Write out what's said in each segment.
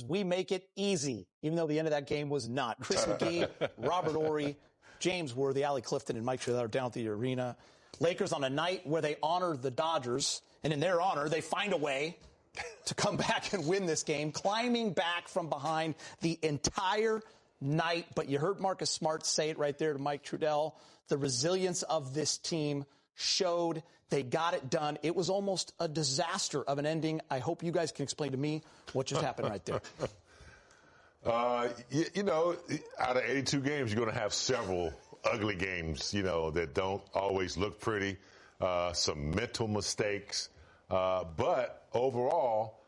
We make it easy, even though the end of that game was not. Chris McGee, Robert Horry, James Worthy, Allie Clifton, and Mike Trudell are down at the arena. Lakers on a night where they honor the Dodgers, and in their honor, they find a way to come back and win this game, climbing back from behind the entire night. But you heard Marcus Smart say it right there to Mike Trudell. The resilience of this team showed. They got it done. It was almost a disaster of an ending. I hope you guys can explain to me what just happened right there. You know, out of 82 games, you're going to have several ugly games, you know, that don't always look pretty, some mental mistakes. But overall,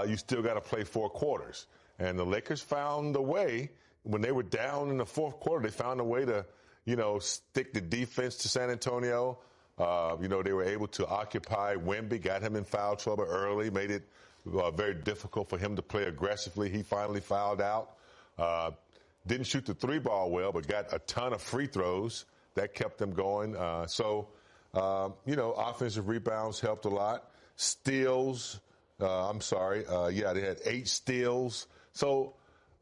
you still got to play 4 quarters. And the Lakers found a way. When they were down in the fourth quarter, they found a way to, you know, stick the defense to San Antonio. You know, they were able to occupy Wemby, got him in foul trouble early, made it very difficult for him to play aggressively. He finally fouled out. Didn't shoot the 3-ball well, but got a ton of free throws. That kept them going. You know, offensive rebounds helped a lot. Steals, they had 8 steals. So,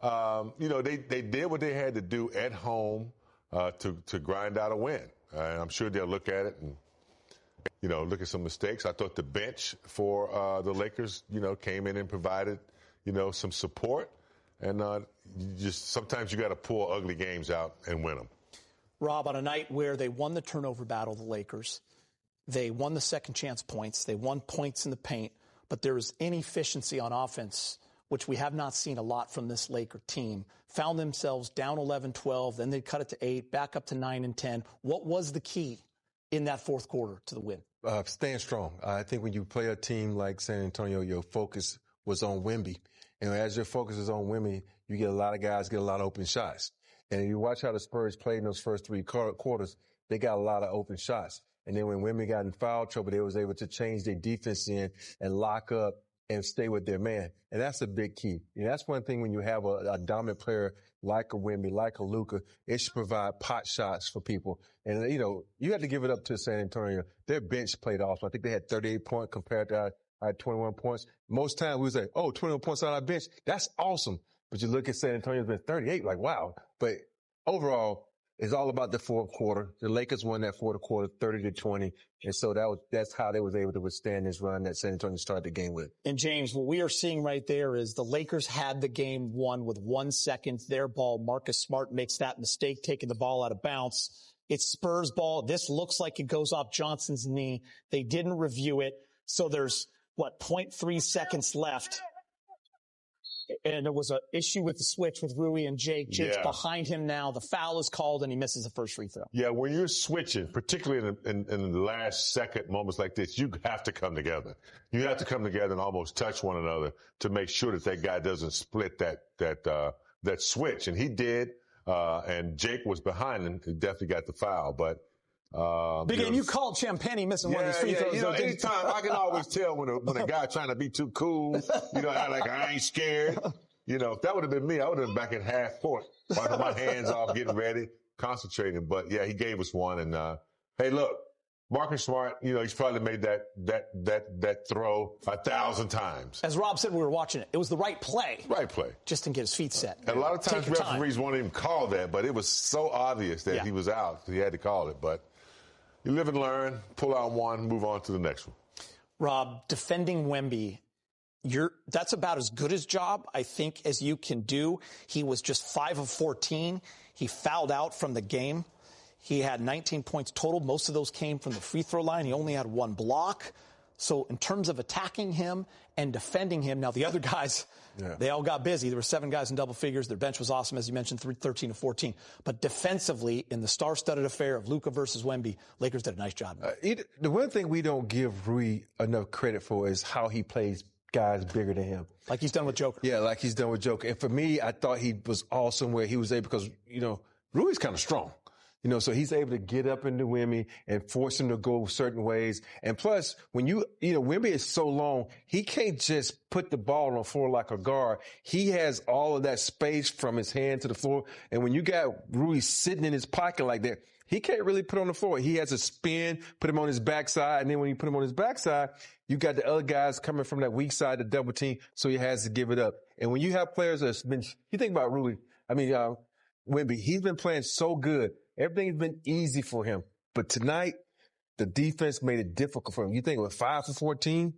you know, they did what they had to do at home to grind out a win. And I'm sure they'll look at it and, you know, look at some mistakes. I thought the bench for the Lakers, you know, came in and provided, you know, some support. And sometimes you got to pull ugly games out and win them. Rob, on a night where they won the turnover battle, the Lakers, they won the second chance points, they won points in the paint, but there was inefficiency on offense, which we have not seen a lot from this Laker team. Found themselves down 11-12, then they cut it to 8, back up to 9 and 10. What was the key in that fourth quarter to the win? Staying strong. I think when you play a team like San Antonio, your focus was on Wemby. And as your focus is on Wemby, you get a lot of guys get a lot of open shots. And you watch how the Spurs played in those first 3 quarters, they got a lot of open shots. And then when Wemby got in foul trouble, they was able to change their defense in and lock up and stay with their man. And that's a big key. You know, that's one thing when you have a dominant player like a Wemby, like a Luka, it should provide pot shots for people. And, you know, you have to give it up to San Antonio. Their bench played awesome. I think they had 38 points compared to our 21 points. Most times we would say, 21 points on our bench. That's awesome. But you look at San Antonio's been 38, like, wow. But overall, it's all about the fourth quarter. The Lakers won that fourth quarter 30-20. And so that's how they was able to withstand this run that San Antonio started the game with. And James, what we are seeing right there is the Lakers had the game won with 1 second. Their ball, Marcus Smart makes that mistake, taking the ball out of bounds. It's Spurs ball. This looks like it goes off Johnson's knee. They didn't review it. So there's, 0.3 seconds left. And there was an issue with the switch with Rui and Jake. Jake's behind him now. The foul is called, and he misses the first free throw. Yeah, when you're switching, particularly in the last second moments like this, you have to come together. You have to come together and almost touch one another to make sure that guy doesn't split that switch. And he did, and Jake was behind him. He definitely got the foul, but. Big game, you called Champagne missing one of his free throws. You know, anytime I can always tell when a guy trying to be too cool, you know, like I ain't scared. You know, if that would have been me, I would have been back at half court, wiping my hands off, getting ready, concentrating. But yeah, he gave us one. And hey, look, Marcus Smart, you know, he's probably made that throw 1,000 times. As Rob said, we were watching it. It was the right play. Right play. Just didn't get his feet set. And a lot of times referees won't even call that, but it was so obvious that he was out, he had to call it. But you live and learn, pull out one, move on to the next one. Rob, defending Wemby, that's about as good a job, I think, as you can do. He was just 5 of 14. He fouled out from the game. He had 19 points total. Most of those came from the free throw line. He only had 1 block. So in terms of attacking him and defending him, now the other guys, they all got busy. There were 7 guys in double figures. Their bench was awesome, as you mentioned, 13 to 14. But defensively, in the star-studded affair of Luka versus Wemby, Lakers did a nice job. The one thing we don't give Rui enough credit for is how he plays guys bigger than him. Like he's done with Joker. Yeah, like he's done with Joker. And for me, I thought he was awesome where he was able, because, you know, Rui's kind of strong. You know, so he's able to get up into Wemby and force him to go certain ways. And plus, when Wemby is so long, he can't just put the ball on the floor like a guard. He has all of that space from his hand to the floor. And when you got Rui sitting in his pocket like that, he can't really put on the floor. He has a spin, put him on his backside, and then when you put him on his backside, you got the other guys coming from that weak side to double team, so he has to give it up. And when you have players that's been, you think about Wemby, he's been playing so good. Everything's been easy for him. But tonight, the defense made it difficult for him. You think with 5 for 14,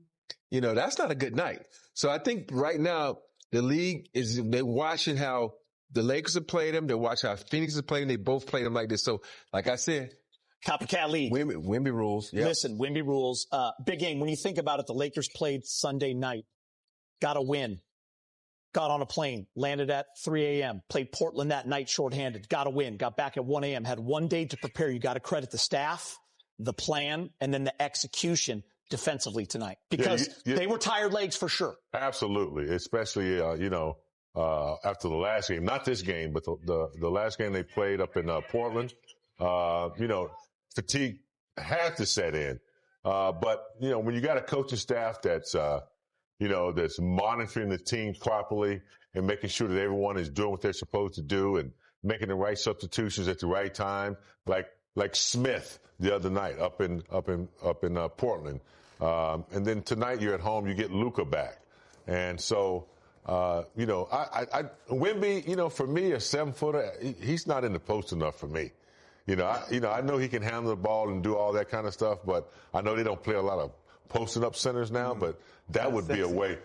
that's not a good night. So I think right now, the league they're watching how the Lakers have played them. They're watching how Phoenix has played them. They both played them like this. So, like I said, copycat league. Wemby rules. Yep. Listen, Wemby rules. Big game. When you think about it, the Lakers played Sunday night. Got a win. Got on a plane. Landed at 3 a.m. Played Portland that night shorthanded. Got a win. Got back at 1 a.m. Had 1 day to prepare. You got to credit the staff, the plan, and then the execution defensively tonight. Because they were tired legs for sure. Absolutely. Especially, after the last game. Not this game, but the last game they played up in Portland. Fatigue had to set in. But when you got a coaching staff that's monitoring the team properly and making sure that everyone is doing what they're supposed to do and making the right substitutions at the right time, like Smith the other night up in Portland. And then tonight you're at home, you get Luka back. And so, Wemby, for me, a 7-footer, he's not in the post enough for me. I know he can handle the ball and do all that kind of stuff, but I know they don't play a lot of posting up centers now, but that would be a way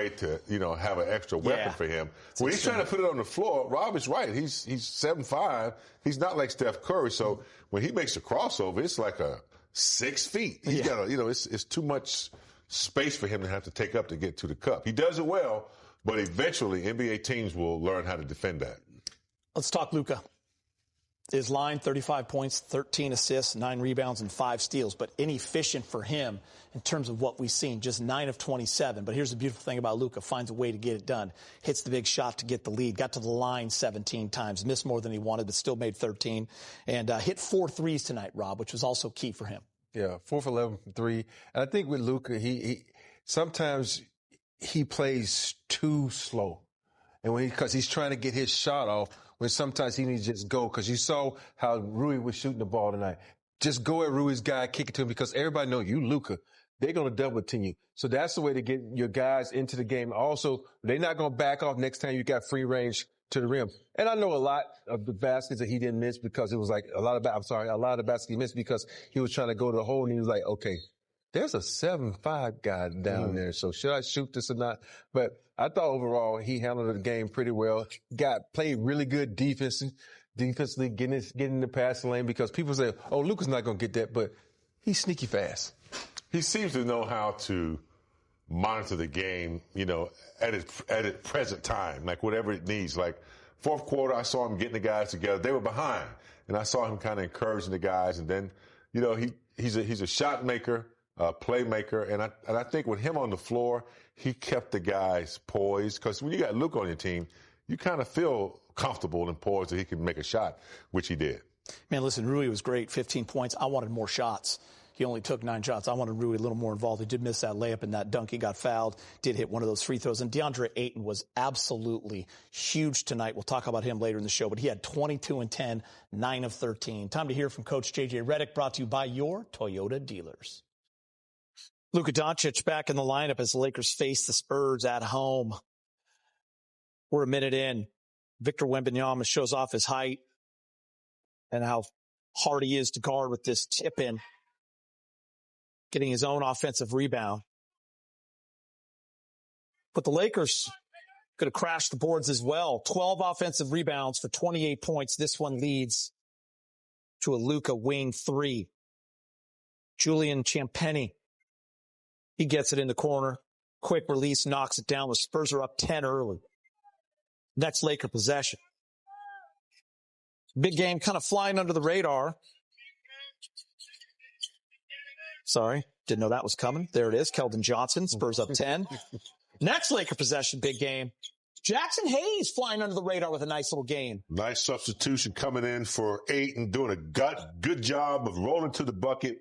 to, have an extra weapon for him. When he's trying to put it on the floor, Rob is right. He's 7'5". He's not like Steph Curry. So when he makes a crossover, it's like a 6 feet. He's got it's too much space for him to have to take up to get to the cup. He does it well, but eventually NBA teams will learn how to defend that. Let's talk Luka. His line, 35 points, 13 assists, 9 rebounds, and 5 steals, but inefficient for him in terms of what we've seen, just 9 of 27. But here's the beautiful thing about Luka, finds a way to get it done. Hits the big shot to get the lead, got to the line 17 times, missed more than he wanted, but still made 13, and hit 4 threes tonight, Rob, which was also key for him. Yeah, 4 for 11 from 3. And I think with Luka, he sometimes he plays too slow. And because he's trying to get his shot off, when sometimes he needs to just go, because you saw how Rui was shooting the ball tonight. Just go at Rui's guy, kick it to him, because everybody knows you, Luka. They're going to double team you. So that's the way to get your guys into the game. Also, they're not going to back off next time you got free range to the rim. And I know a lot of the baskets that he didn't miss because it was like a lot of the baskets he missed because he was trying to go to the hole and he was like, okay, there's a 7'5" guy down there. So should I shoot this or not? But I thought overall he handled the game pretty well. Played really good defensively, getting in the passing lane because people say, oh, Luka's not going to get that, but he's sneaky fast. He seems to know how to monitor the game, at its present time, like whatever it needs. Like fourth quarter, I saw him getting the guys together. They were behind, and I saw him kind of encouraging the guys. And then, he's a shot maker, playmaker, and I think with him on the floor, he kept the guys poised. Because when you got Luka on your team, you kind of feel comfortable and poised that he can make a shot, which he did. Man, listen, Rui was great, 15 points. I wanted more shots. He only took 9 shots. I wanted Rui a little more involved. He did miss that layup and that dunk. He got fouled, did hit one of those free throws. And DeAndre Ayton was absolutely huge tonight. We'll talk about him later in the show. But he had 22 and 10, 9 of 13. Time to hear from Coach J.J. Redick, brought to you by your Toyota dealers. Luka Dončić back in the lineup as the Lakers face the Spurs at home. We're a minute in. Victor Wembanyama shows off his height and how hard he is to guard with this tip-in, getting his own offensive rebound. But the Lakers could have crashed the boards as well. 12 offensive rebounds for 28 points. This one leads to a Luka wing 3. Julian Champagnie. He gets it in the corner. Quick release, knocks it down. The Spurs are up 10 early. Next Laker possession. Big game kind of flying under the radar. Sorry, didn't know that was coming. There it is, Keldon Johnson, Spurs up 10. Next Laker possession, big game. Jackson Hayes flying under the radar with a nice little game. Nice substitution coming in for Ayton, doing a good job of rolling to the bucket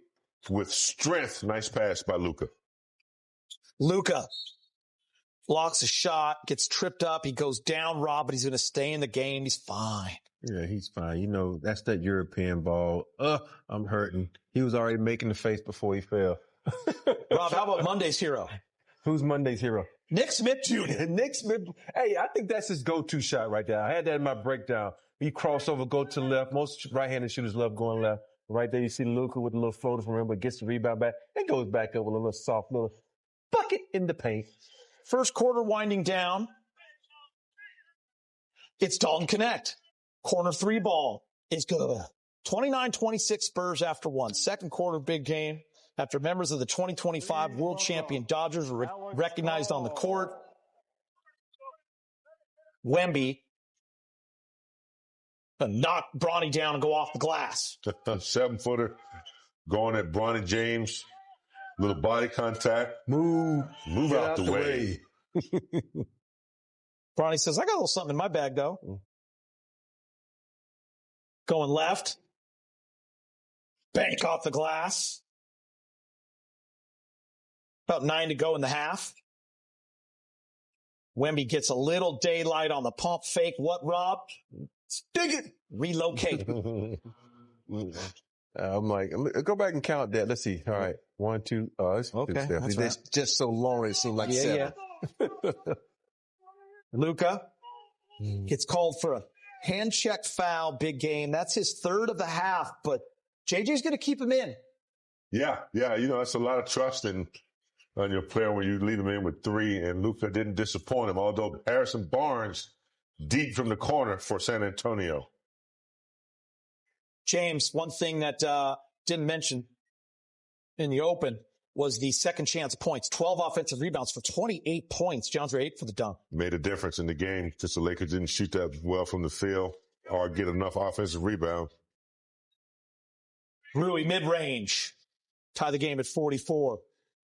with strength. Nice pass by Luka. Luka, blocks a shot, gets tripped up. He goes down, Rob, but he's going to stay in the game. He's fine. Yeah, he's fine. You know, that's that European ball. I'm hurting. He was already making the face before he fell. Rob, how about Monday's hero? Who's Monday's hero? Nick Smith Jr. Nick Smith. Hey, I think that's his go-to shot right there. I had that in my breakdown. He cross over, go to the left. Most right-handed shooters love going left. Right there, you see Luka with a little floater from him, but gets the rebound back and goes back up with a little soft little bucket in the paint. First quarter winding down. It's Dalton Connect. Corner three ball is good. 29-26 Spurs after one. Second quarter big game after members of the 2025 world champion Dodgers were recognized on the court. Wemby knock Bronny down and go off the glass. 7-footer going at Bronny James. Little body contact. Move out the way. Bronny says, I got a little something in my bag, though. Going left. Bank off the glass. About 9 to go in the half. Wemby gets a little daylight on the pump fake. What, Rob? Dig it. Relocate. I'm like, go back and count that. Let's see. All right. 1, 2. It's okay. That's right. Just so long it seemed like 7. Yeah. Luka gets called for a hand check foul. Big game. That's his third of the half, but JJ's going to keep him in. Yeah. You know, that's a lot of trust on your player when you lead him in with 3, and Luka didn't disappoint him, although Harrison Barnes deep from the corner for San Antonio. James, one thing that didn't mention in the open was the second chance points. 12 offensive rebounds for 28 points. DeAndre 8 for the dunk. Made a difference in the game because the Lakers didn't shoot that well from the field or get enough offensive rebound. Rui mid-range. Tie the game at 44.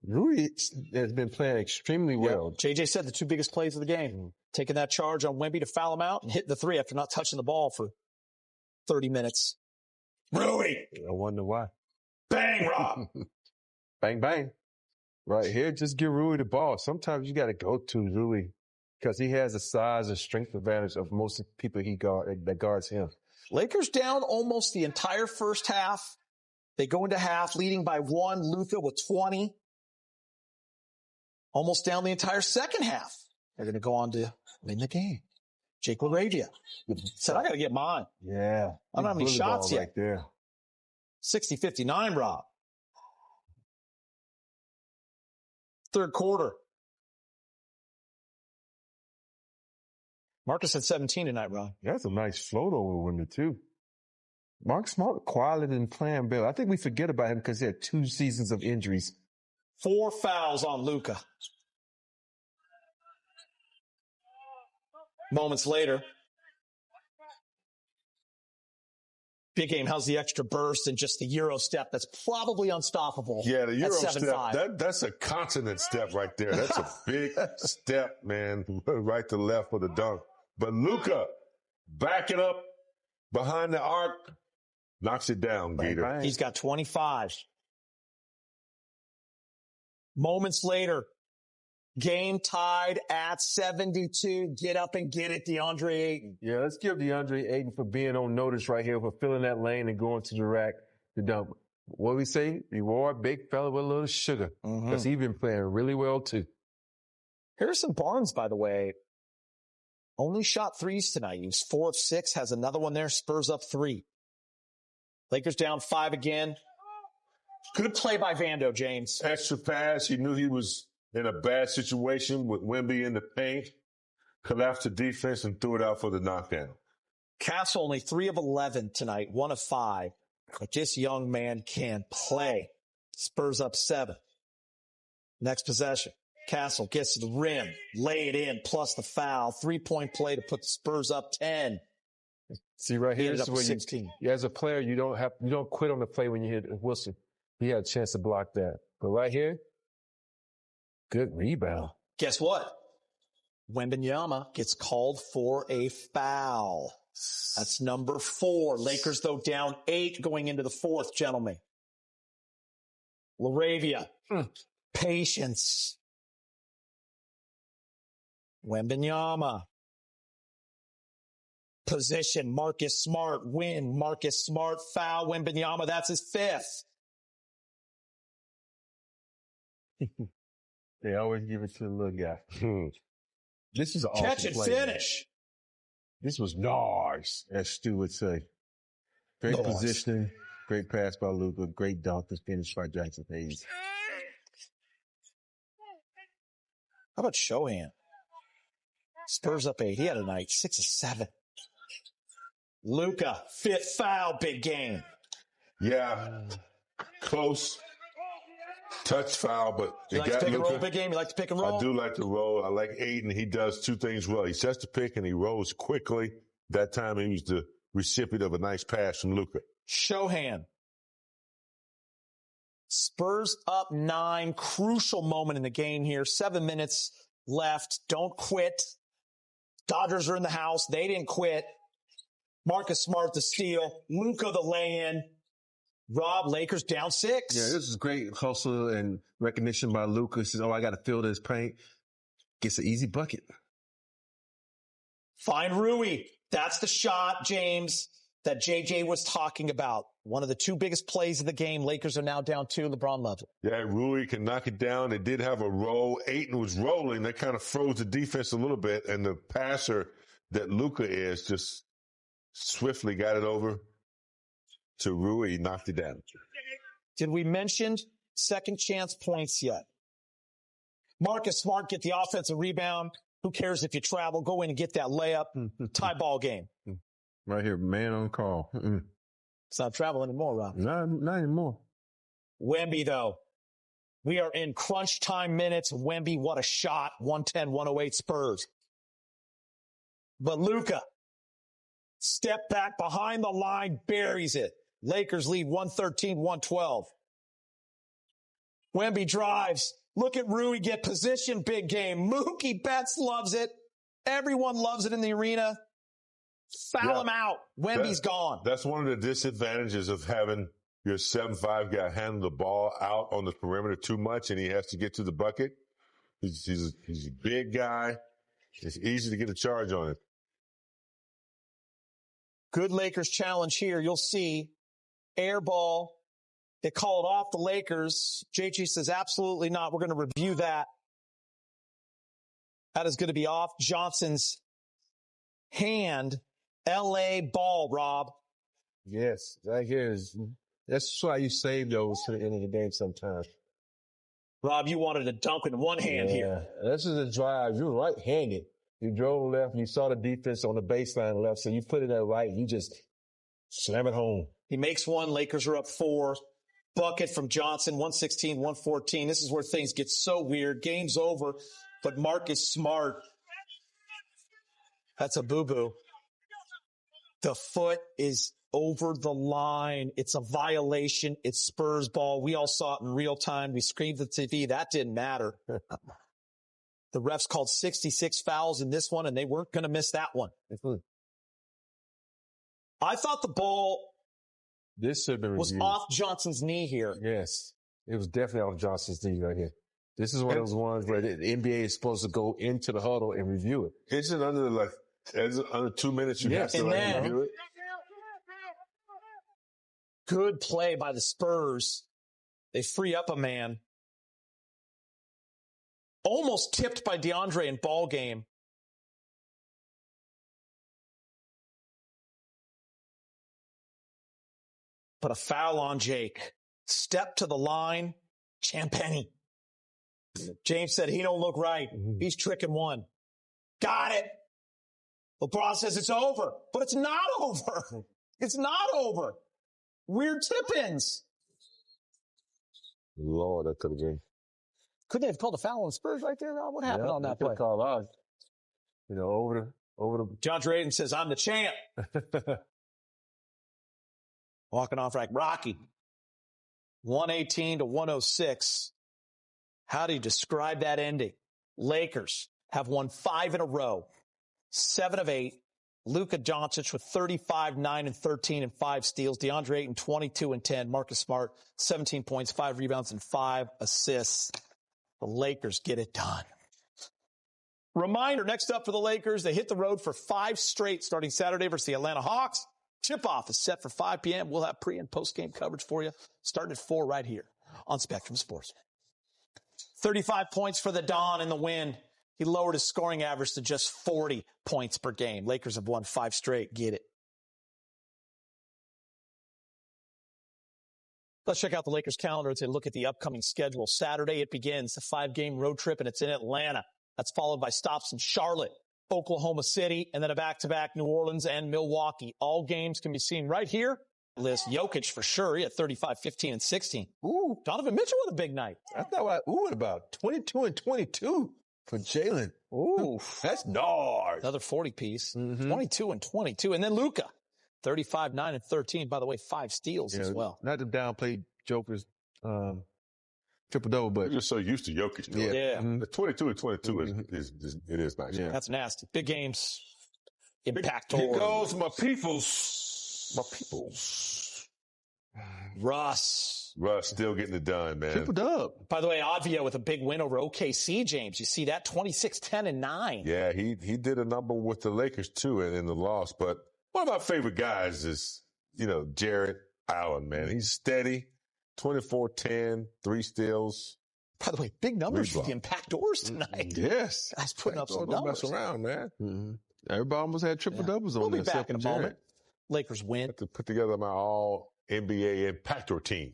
Rui has been playing extremely well. Yep. JJ said the 2 biggest plays of the game. Taking that charge on Wemby to foul him out and hitting the 3 after not touching the ball for 30 minutes. Rui! I wonder why. Bang, Rob! Bang, bang. Right here, just give Rui the ball. Sometimes you got to go to Rui because he has the size and strength advantage of most people that guards him. Lakers down almost the entire first half. They go into half leading by 1. Luka with 20. Almost down the entire second half. They're going to go on to win the game. Jake LaRavia said, I got to get mine. Yeah. I don't have any shots yet. Right there. 60-59, Rob. Third quarter. Marcus had 17 tonight, Rob. That's a nice float over women, too. Mark Smart, quality than playing Bill. I think we forget about him because he had 2 seasons of injuries. 4 fouls on Luka. Moments later. Big game. How's the extra burst and just the Euro step? That's probably unstoppable. Yeah, the Euro step. That's a continent step right there. That's a big step, man. Right to left for the dunk. But Luka, backing up behind the arc, knocks it down, Gator. He's got 25. Moments later, game tied at 72. Get up and get it, DeAndre Ayton. Yeah, let's give DeAndre Ayton for being on notice right here, for filling that lane and going to the rack to dump. What we say? Reward big fella with a little sugar. Because he's been playing really well, too. Harrison Barnes, by the way, only shot 3s tonight. He was 4 of 6, has another one there. Spurs up 3. Lakers down 5 again. Good play by Vando, James. Extra pass. He knew he was in a bad situation with Wemby in the paint. Collapsed the defense and threw it out for the knockdown. Castle only 3 of 11 tonight, 1 of 5. But this young man can play. Spurs up 7. Next possession. Castle gets to the rim, lay it in, plus the foul. 3-point play to put the Spurs up 10. See right here, this is where 16. As a player, you don't quit on the play when you hit a whistle. He had a chance to block that. But right here, good rebound. Guess what? Wembanyama gets called for a foul. That's number 4. Lakers, though, down 8 going into the 4th, gentlemen. LaRavia. Patience. Wembanyama. Position, Marcus Smart, win, Marcus Smart, foul, Wembanyama, that's his fifth. They always give it to the little guy. This is an awesome Catch and play, finish. Man. This was nice, as Stu would say. Great positioning, great pass by Luka, great dunk to finish by Jackson Hayes. How about Shohan? Spurs up 8. He had a night, 6 of 7. Luka, fifth foul, big game. Yeah, close. Touch foul, but you like to pick and roll, big game? You like to pick and roll? I do like to roll. I like Aiden. He does two things well. He sets the pick and he rolls quickly. That time he was the recipient of a nice pass from Luka. Shohan. Spurs up 9. Crucial moment in the game here. 7 minutes left. Don't quit. Dodgers are in the house. They didn't quit. Marcus Smart the steal. Luka the lay-in. Rob, Lakers down 6. Yeah, this is great hustle and recognition by Luka. Says, I got to fill this paint. Gets an easy bucket. Find Rui. That's the shot, James, that JJ was talking about. One of the 2 biggest plays of the game. Lakers are now down 2. LeBron loves it. Yeah, Rui can knock it down. They did have a roll. Ayton was rolling. That kind of froze the defense a little bit. And the passer that Luka is just swiftly got it over to Rui. He knocked it down. Did we mention second chance points yet? Marcus Smart get the offensive rebound. Who cares if you travel? Go in and get that layup. Tie ball game. Right here, man on call. It's not travel anymore, Rob. Not anymore. Wemby, though. We are in crunch time minutes. Wemby, what a shot. 110-108 Spurs. But Luka, step back behind the line, buries it. Lakers lead 113-112. Wemby drives. Look at Rui get position, big game. Mookie Betts loves it. Everyone loves it in the arena. Foul him out. Wemby's gone. That's one of the disadvantages of having your 7'5" guy handle the ball out on the perimeter too much, and he has to get to the bucket. He's a big guy. It's easy to get a charge on him. Good Lakers challenge here. You'll see air ball. They call it off the Lakers. JG says, absolutely not. We're going to review that. That is going to be off Johnson's hand. LA ball, Rob. Yes, right here is. That's why you save those to the end of the game sometimes. Rob, you wanted to dunk in one hand here. This is a drive. You're right-handed. You drove left, and you saw the defense on the baseline left, so you put it at right, and you just slam it home. He makes one. Lakers are up 4. Bucket from Johnson, 116-114. This is where things get so weird. Game's over, but Marcus Smart. That's a boo-boo. The foot is over the line. It's a violation. It's Spurs ball. We all saw it in real time. We screamed at the TV. That didn't matter. The refs called 66 fouls in this one, and they weren't going to miss that one. I thought the ball this should have been was off Johnson's knee here. Yes, it was definitely off Johnson's knee right here. This is one of those ones where the NBA is supposed to go into the huddle and review it. Isn't under 2 minutes you have to review it? Good play by the Spurs. They free up a man. Almost tipped by DeAndre in ball game. But a foul on Jake. Step to the line. Champagny. James said he don't look right. He's tricking one. Got it. LeBron says it's over. But it's not over. It's not over. Weird tip-ins. Lord, that could have been. Couldn't they have called a foul on Spurs right there, Rob? What happened on that play? Call out. Over the. John Drayton says, I'm the champ. Walking off like Rocky. 118-106. How do you describe that ending? Lakers have won 5 in a row. 7 of 8. Luka Dončić with 35, 9, and 13 and 5 steals. DeAndre Ayton, 22 and 10. Marcus Smart, 17 points, 5 rebounds, and 5 assists. The Lakers get it done. Reminder, next up for the Lakers, they hit the road for 5 straight starting Saturday versus the Atlanta Hawks. Tip-off is set for 5 p.m. We'll have pre- and post-game coverage for you starting at 4 right here on Spectrum Sports. 35 points for the Don in the win. He lowered his scoring average to just 40 points per game. Lakers have won 5 straight. Get it. Let's check out the Lakers calendar to look at the upcoming schedule. Saturday, it begins a 5-game road trip, and it's in Atlanta. That's followed by stops in Charlotte, Oklahoma City, and then a back-to-back New Orleans and Milwaukee. All games can be seen right here. List Jokic for sure. He had 35, 15, and 16. Ooh. Donovan Mitchell with a big night. I thought what about 22 and 22 for Jalen. Ooh. That's gnarly. Another 40 piece. Mm-hmm. 22 and 22. And then Luka, 35, 9, and 13. By the way, 5 steals as well. Not to downplay Joker's triple-double, but You're just so used to Jokic doing it. Yeah. The 22 and 22 is it is nice. Yeah. That's nasty. Big games. Impact. Here goes my peoples. My peoples. Russ. Russ still getting it done, man. triple-dub. By the way, Advia with a big win over OKC, James. You see that? 26, 10, and 9. Yeah, he did a number with the Lakers too in the loss. But one of my favorite guys is, Jared Allen, man. He's steady. 24-10, 3 steals. By the way, big numbers for the Impactors tonight. Yes. Guys putting up some Don't numbers. mess around, man. Mm-hmm. Everybody almost had triple-doubles on We'll be there, back except in a for Jared. moment. Lakers win. To put together my all NBA Impactor team.